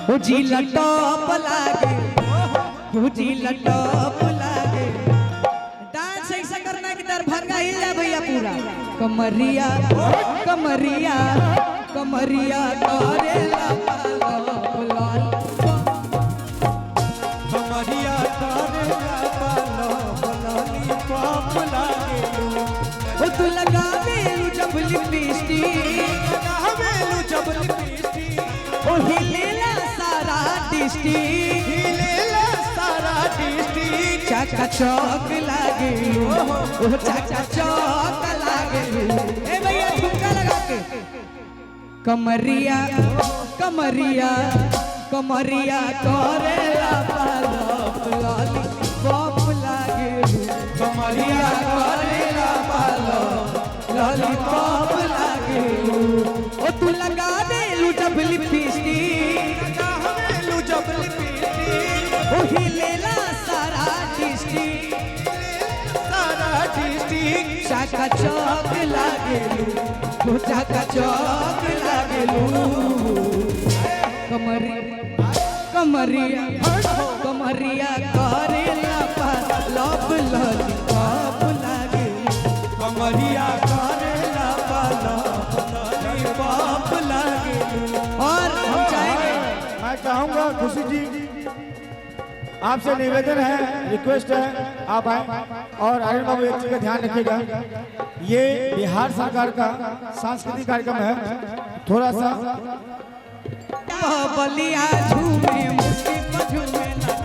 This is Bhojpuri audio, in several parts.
जी लटॉप लागे, जी लटॉप लागे। डांस ऐसा करना कि दरभंगा हिल जाए भैया पूरा। कमरिया कमरिया कमरिया करेला पालो लाल, कमरिया करेला पालो लॉलीपॉप लागे। ओ तू लगावेलू जब लिपस्टिक, लगावेलू जब लिपस्टिक, ओ हिलेला सारा डिस्ट्रिक्ट, हिलेला सारा डिस्ट्रिक्ट। चाका चौक लागेलू, ओ चाका चौक लागेलू। ए भैया झुमका लगा के। कमरिया कमरिया कमरिया करेला पालो लॉलीपॉप लागेलू, कमरिया करेला पालो लॉलीपॉप लागेलू। ओ तू लगा देलू जब लिपस्टिक, लगावेलू जब लिपस्टिक, ओ हिलेला सारा डिस्ट्रिक्ट, सारा डिस्ट्रिक्ट। चाका चौक लागेलू, ओ चाका चौक लागेलू। कमरिया कमरिया कमरिया करेला पालो लॉलीपॉप लागेलू, कमरिया करेला पालो लॉलीपॉप लागे। और हम चाहेंगे मैं चाहूंगा खुशी जी, आपसे निवेदन है, रिक्वेस्ट है, आप आए और आर्यन बाबू एक चीज का ध्यान रखिएगा, ये बिहार सरकार का सांस्कृतिक कार्यक्रम है, थोड़ा सा बलिया झूमे मुस्की पर झूमे लगा।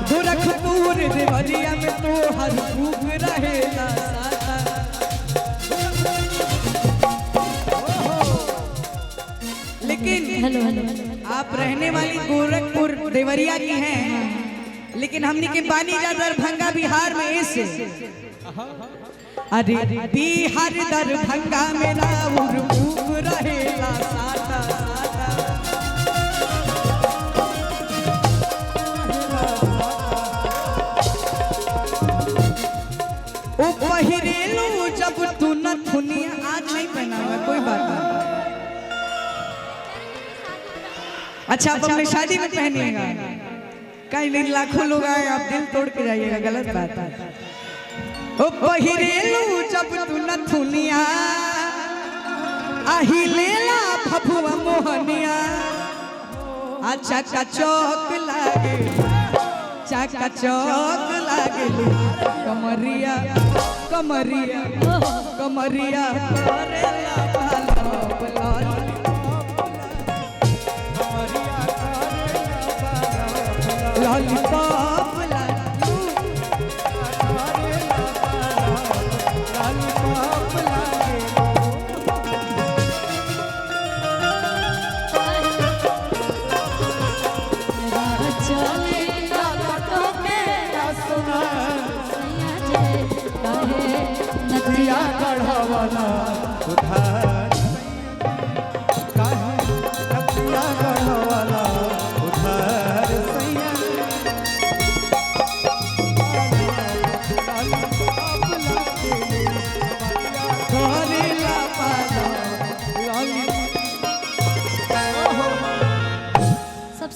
गोरखपुर देवरिया में तो हर खूब रहेला साता। लेकिन आप रहने वाली गोरखपुर देवरिया की हैं, लेकिन हमने के बानी जा दरभंगा बिहार में ऐसे। अरे बिहार दरभंगा में राउर खूब रहेला साता साता। ओ पहिरेलू जब तू नथुनिया, आज नहीं पहना हुआ कोई बात नहीं। अच्छा आप अपने शादी में पहनिएगा, कहीं नहीं लाखों लोग आए आप दिल तोड़ के जाइएगा, गलत बात है। ओ पहिरेलू जब तू नथुनिया, आही लेला फफुआ मोहनिया। आ चाका चौक लागे, चाका चौक लागेलू। कमरिया कमरिया कमरिया करेला पालो लॉलीपॉप लागेलू। नदिया गढ़वाला उधार